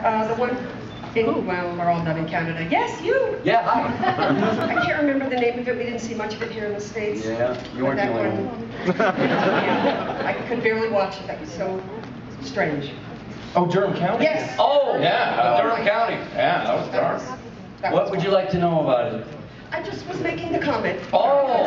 The one in, well, we're all done in Canada. Yes, you! Yeah, hi. I can't remember the name of it. We didn't see much of it here in the States. Yeah, you weren't the only one. Yeah, I could barely watch it. That was so strange. Oh, Durham County? Yes. Oh, Yeah, Durham County. Yeah, that was dark. What would you like to know about it? I just was making the comment. Oh,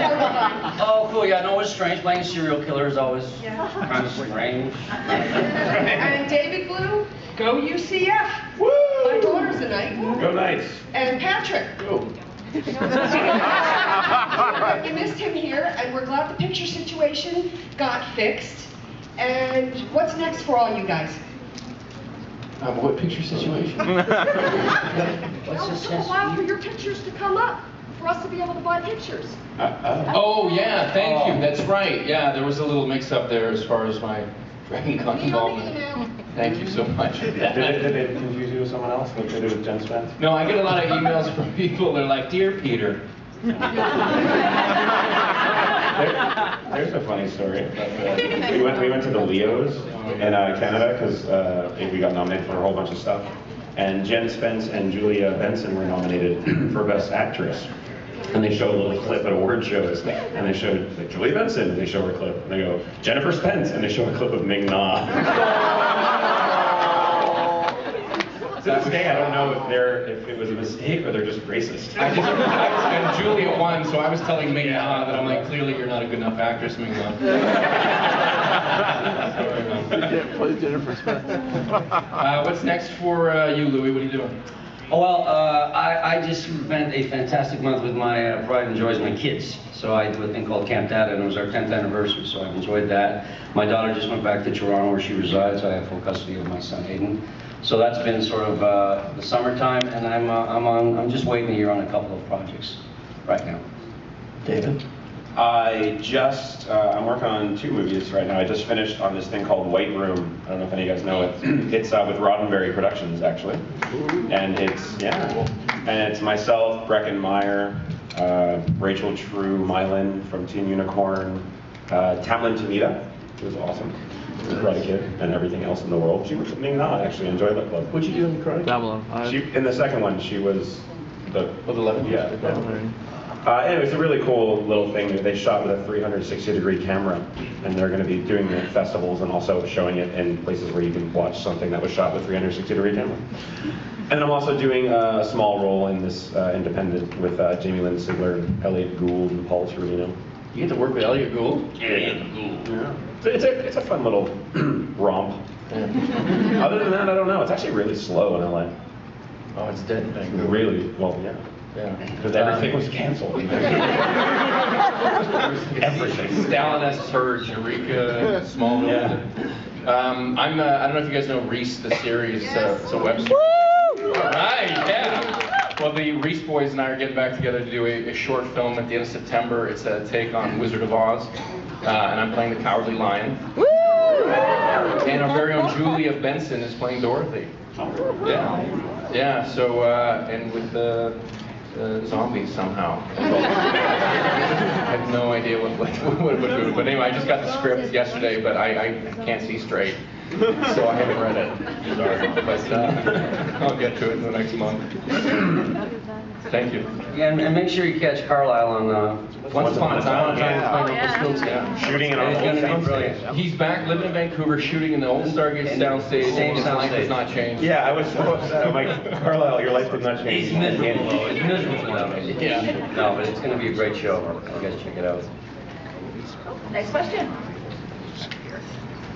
oh, cool. Yeah, no, it was strange. Playing a serial killer is always kind of strange. And David Blue, go UCF. Woo! My daughter's a Knight. Go Knights. And Patrick. Go. We missed him here, and we're glad the picture situation got fixed. And what's next for all you guys? What picture situation? Well, it took a while for your pictures to come up, for us to be able to buy pictures. Oh, yeah, thank you. That's right. Yeah, there was a little mix-up there as far as my Dragon Con involvement. Thank you so much. Did it confuse you with someone else, like they did with Jen Spence? No, I get a lot of emails from people. They're like, "Dear Peter." There's a funny story. We went to the Leos in Canada because we got nominated for a whole bunch of stuff, and Jen Spence and Julia Benson were nominated for Best Actress. And they show a little clip at award shows, and they showed like, Julia Benson, and they show her clip, and they go Jennifer Spence, and they show a clip of Ming Na. To this day, I don't know if it was a mistake or they're just racist. And Julia won, so I was telling Ming Na that I'm like, clearly you're not a good enough actress, Ming Na. Play Jennifer Spence. What's next for you, Louie? What are you doing? Oh, well, I just spent a fantastic month with my pride and joys, my kids. So I do a thing called Camp Dad, and it was our 10th anniversary, so I've enjoyed that. My daughter just went back to Toronto where she resides. I have full custody of my son, Hayden. So that's been sort of the summertime, and I'm just waiting here on a couple of projects right now. David? I'm working on 2 movies right now. I just finished on this thing called White Room. I don't know if any of you guys know it. It's with Roddenberry Productions, actually. And it's myself, Breckin Meyer, Rachel True, Mylan from Teen Unicorn, Tamlin Tamita, who was awesome. She was Karate Kid and everything else in the world. She was Ming Na, actually. Enjoyed that club. What'd you do in Karate? Babylon. In the second one, she was the 11? Yeah. Anyway, it's a really cool little thing. They shot with a 360-degree camera, and they're going to be doing it at festivals and also showing it in places where you can watch something that was shot with 360-degree camera. And I'm also doing a small role in this independent with Jamie Lynn Sigler, Elliot Gould, and Paul Torino. You get to work with Elliot Gould? Elliot Gould. Yeah. It's a fun little romp. Yeah. Other than that, I don't know. It's actually really slow in LA. Oh, it's dead in Vancouver. Really? Well, yeah. Yeah. Because everything was canceled. Everything. Stalin S. Purge, Eureka, Smallville. Yeah. I don't know if you guys know Reese, the series. It's a web series. All right, yeah. Well, the Reese boys and I are getting back together to do a short film at the end of September. It's a take on Wizard of Oz, and I'm playing the Cowardly Lion. And our very own Julia Benson is playing Dorothy. Yeah, yeah. So and with the zombies somehow. I have no idea what it would do. But anyway, I just got the script yesterday, but I can't see straight, so I haven't read it. Sorry, but I'll get to it in the next month. Thank you. Yeah, and make sure you catch Carlisle on Once Upon a Time. Yeah. Shooting in our old soundstage. He's back living in Vancouver, shooting in the old Stargate soundstage. Same His life soundstage. has not changed. Yeah, I was so upset. I'm like, Carlisle, your life did not change. He's miserable though. He's miserable now. Yeah. No, but it's going to be a great show. You guys check it out. Next question.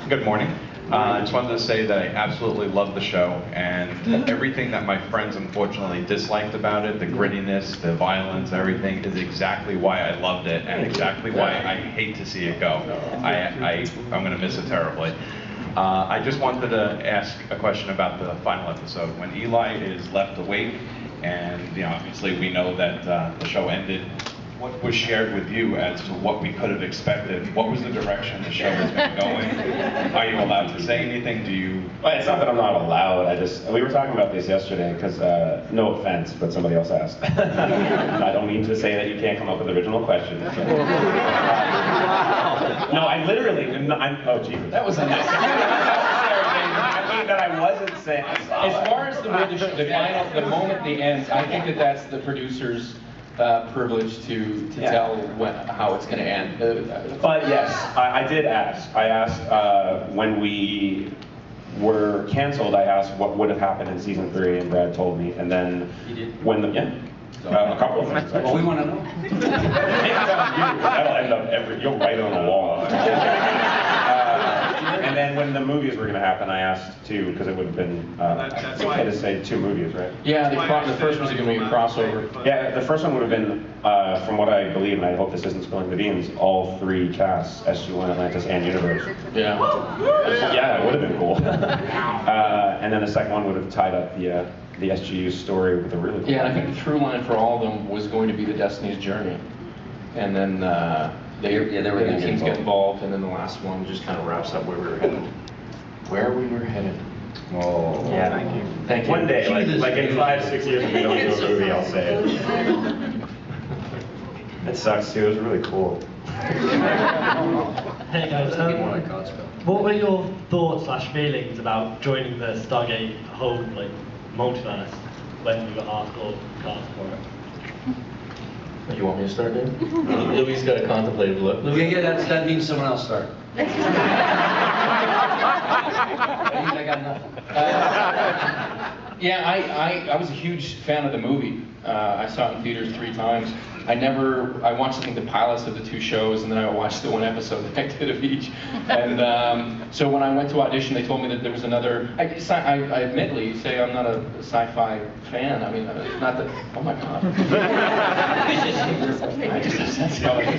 Good morning. I just wanted to say that I absolutely love the show, and everything that my friends unfortunately disliked about it, the grittiness, the violence, everything, is exactly why I loved it, and exactly why I hate to see it go. I'm going to miss it terribly. I just wanted to ask a question about the final episode. When Eli is left awake, and obviously we know that the show ended, what was shared with you as to what we could have expected? What was the direction the show has been going? Are you allowed to say anything? Do you? Well, it's not that I'm not allowed. We were talking about this yesterday because, no offense, but somebody else asked. I don't mean to say that you can't come up with original questions. But, no, I literally, oh, Jesus. That was unnecessary. that I wasn't saying. As far as the way the moment the ends, I think that's the producer's privilege to tell how it's going to end. But yes, I did ask. I asked when we were canceled. I asked what would have happened in season 3, and Brad told me. And then when a couple of things. Well, we want to know. That'll end up you'll write it on the wall. And then when the movies were going to happen, I asked too, because it would have been, I think I had to say 2 movies, right? Yeah, the first one's going to be a crossover. Yeah, the first one would have been, from what I believe, and I hope this isn't spilling the beans, all 3 casts, SGU, Atlantis, and Universe. Yeah. Yeah, it would have been cool. And then the second one would have tied up the SGU story with a really cool. Yeah, and I think the through line for all of them was going to be the Destiny's Journey. And then they were going to get involved, and then the last one just kind of wraps up where we were headed. Where we were headed. Oh. Yeah, thank you. Thank you. One day, like in 5-6 years, if we don't do a movie, I'll say it. It sucks too. It was really cool. Hey guys, what were your thoughts / feelings about joining the Stargate whole multiverse when you were asked or cast for it? You want me to start, Dave? Louis got a contemplative look. Yeah, that means someone else start. That means I got nothing. Yeah, I was a huge fan of the movie. I saw it in theaters 3 times. I watched, I think, the pilots of the 2 shows, and then I watched the 1 episode that I did of each. And so when I went to audition, they told me that there was another. I admittedly say I'm not a sci-fi fan. I mean, not that. Oh my God. I just said somebody.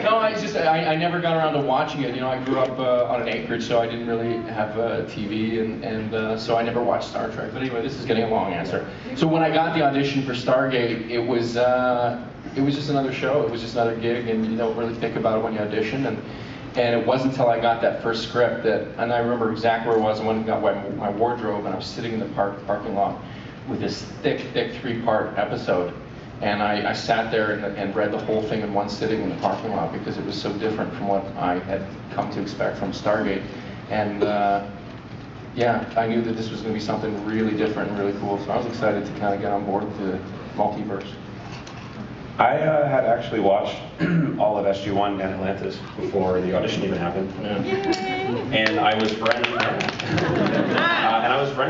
No, I never got around to watching it. You know, I grew up on an acreage, so I didn't really have TV, and so I never watched Star Trek. But anyway, this is getting a long answer. So when I got the audition for Stargate, it was just another show. It was just another gig, and you don't really think about it when you audition. And it wasn't until I got that first script and I remember exactly where I was. I went and got my wardrobe, and I was sitting in the parking lot with this thick 3-part episode. And I sat there and read the whole thing in one sitting in the parking lot because it was so different from what I had come to expect from Stargate. And yeah, I knew that this was going to be something really different and really cool. So I was excited to kind of get on board with the multiverse. I had actually watched all of SG1 and Atlantis before the audition even happened. Yeah. And I was friends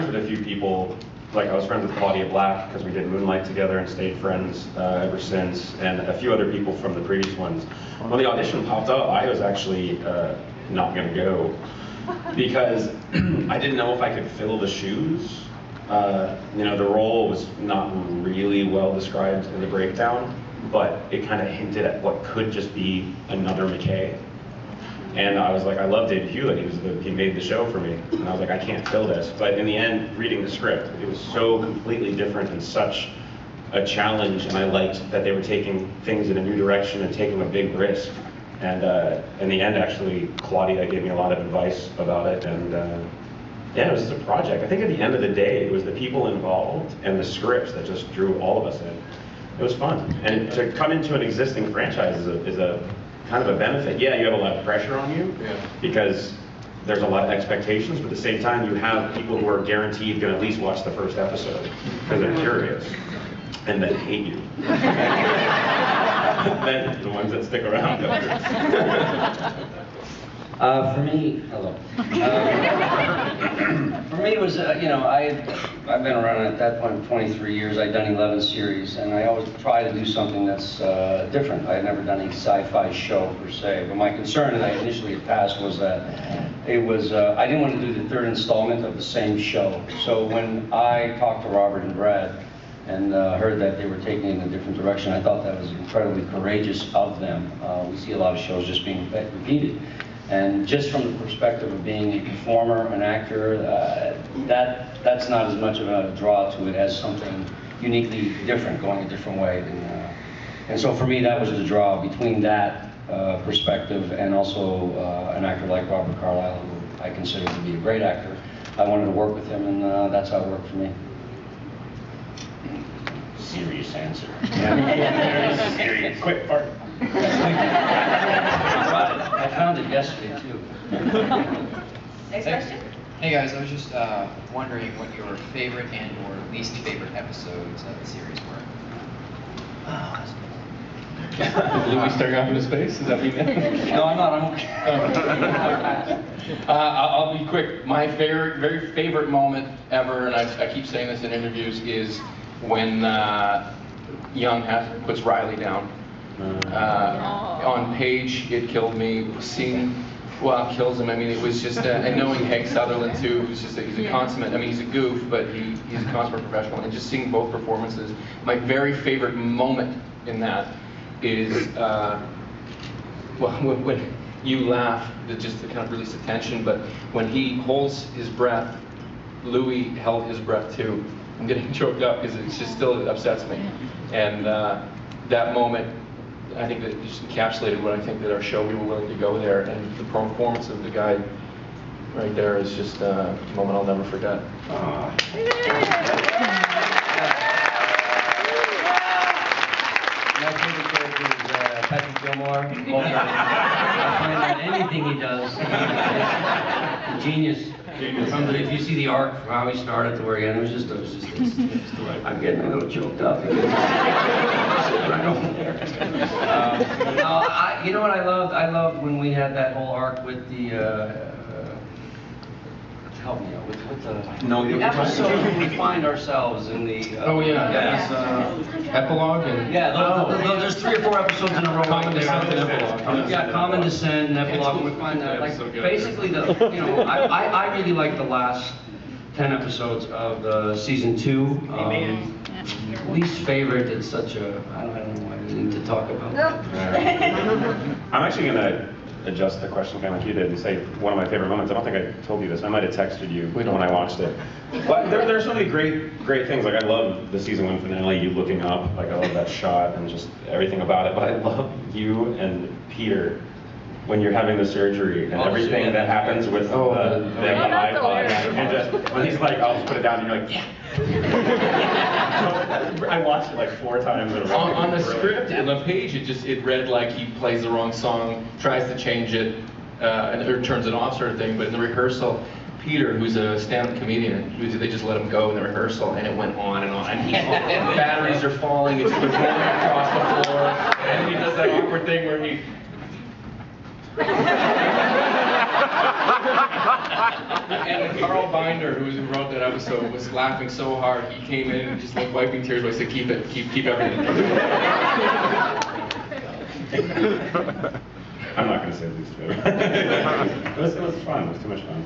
with a few people. Like I was friends with Claudia Black because we did Moonlight together and stayed friends ever since, and a few other people from the previous ones. When the audition popped up, I was actually not going to go because I didn't know if I could fill the shoes. You know, the role was not really well described in the breakdown, but it kind of hinted at what could just be another McKay. And I was like, I love David Hewlett. He made the show for me. And I was like, I can't fill this. But in the end, reading the script, it was so completely different and such a challenge. And I liked that they were taking things in a new direction and taking a big risk. And in the end, actually, Claudia gave me a lot of advice about it. And yeah, it was just a project. I think at the end of the day, it was the people involved and the scripts that just drew all of us in. It was fun. And to come into an existing franchise is a kind of a benefit. Yeah, you have a lot of pressure on you because there's a lot of expectations, but at the same time, you have people who are guaranteed going to at least watch the first episode because they're curious and then hate you. Then the ones that stick around. For me, hello. For me, it was, you know, I've been around at that point 23 years. I'd done 11 series, and I always try to do something that's different. I had never done a sci-fi show per se, but my concern that I initially had passed was that it was, I didn't want to do the 3rd installment of the same show. So when I talked to Robert and Brad and heard that they were taking it in a different direction, I thought that was incredibly courageous of them. We see a lot of shows just being repeated. And just from the perspective of being a performer, an actor, that's not as much of a draw to it as something uniquely different, going a different way. And so for me, that was the draw between that perspective and also an actor like Robert Carlyle, who I consider to be a great actor. I wanted to work with him, and that's how it worked for me. Serious answer. Yeah, serious. Quick part. I found it yesterday too. Next question? Hey guys, I was just wondering what your favorite and or least favorite episodes of the series were. Louis staring off into space? Is that what you meant? No, I'm not. I'm okay. I'll be quick. My very favorite moment ever, and I keep saying this in interviews, is when Young puts Riley down. On Page, it killed me. Seeing, well, it kills him. I mean, it was just, and knowing Hank Sutherland too, who's just he's a consummate. I mean, he's a goof, but he's a consummate professional. And just seeing both performances, my very favorite moment in that is, well, when you laugh, it just to kind of release the tension. But when he holds his breath, Louis held his breath too. I'm getting choked up because it just still upsets me. And that moment, I think that just encapsulated what I think that our show, we were willing to go there, and the performance of the guy right there is just a moment I'll never forget. My favorite character is Patrick Gilmore. I find that anything he does, is genius. If you see the arc from how he started to where he ended, it's I'm getting a little choked up. Right over there. You know what I loved? I loved when we had that whole arc with the. Help me out with the episode where we find ourselves in the. Epilogue and There's 3 or 4 episodes in a row. Common Descent and Epilogue. Yeah, Common Descent and Epilogue. We find that basically I really like the last 10 episodes of the season 2. Least favorite. It's such a I don't know why we need to talk about that. I'm actually gonna adjust the question kind of like you did and say one of my favorite moments. I don't think I told you this. I might have texted you when I watched it. But there are so many great things. Like I love the season 1 finale, you looking up. Like I love that shot and just everything about it. But I love you and Peter when you're having the surgery and everything that happens with the iPod. And just when he's like, I'll just put it down, and you're like, yeah. I watched it like 4 times in a row. On the script, on the page, it read like he plays the wrong song, tries to change it, or turns it off, sort of thing. But in the rehearsal, Peter, who's a stand-up comedian, they just let him go in the rehearsal, and it went on and on. And batteries are falling, it's rolling across the floor, and he does that awkward thing where he. And Carl Binder, who wrote that episode, was laughing so hard he came in and just like wiping tears. But I said, "Keep it, keep everything." I'm not going to say least favorite. It was fun. It was too much fun.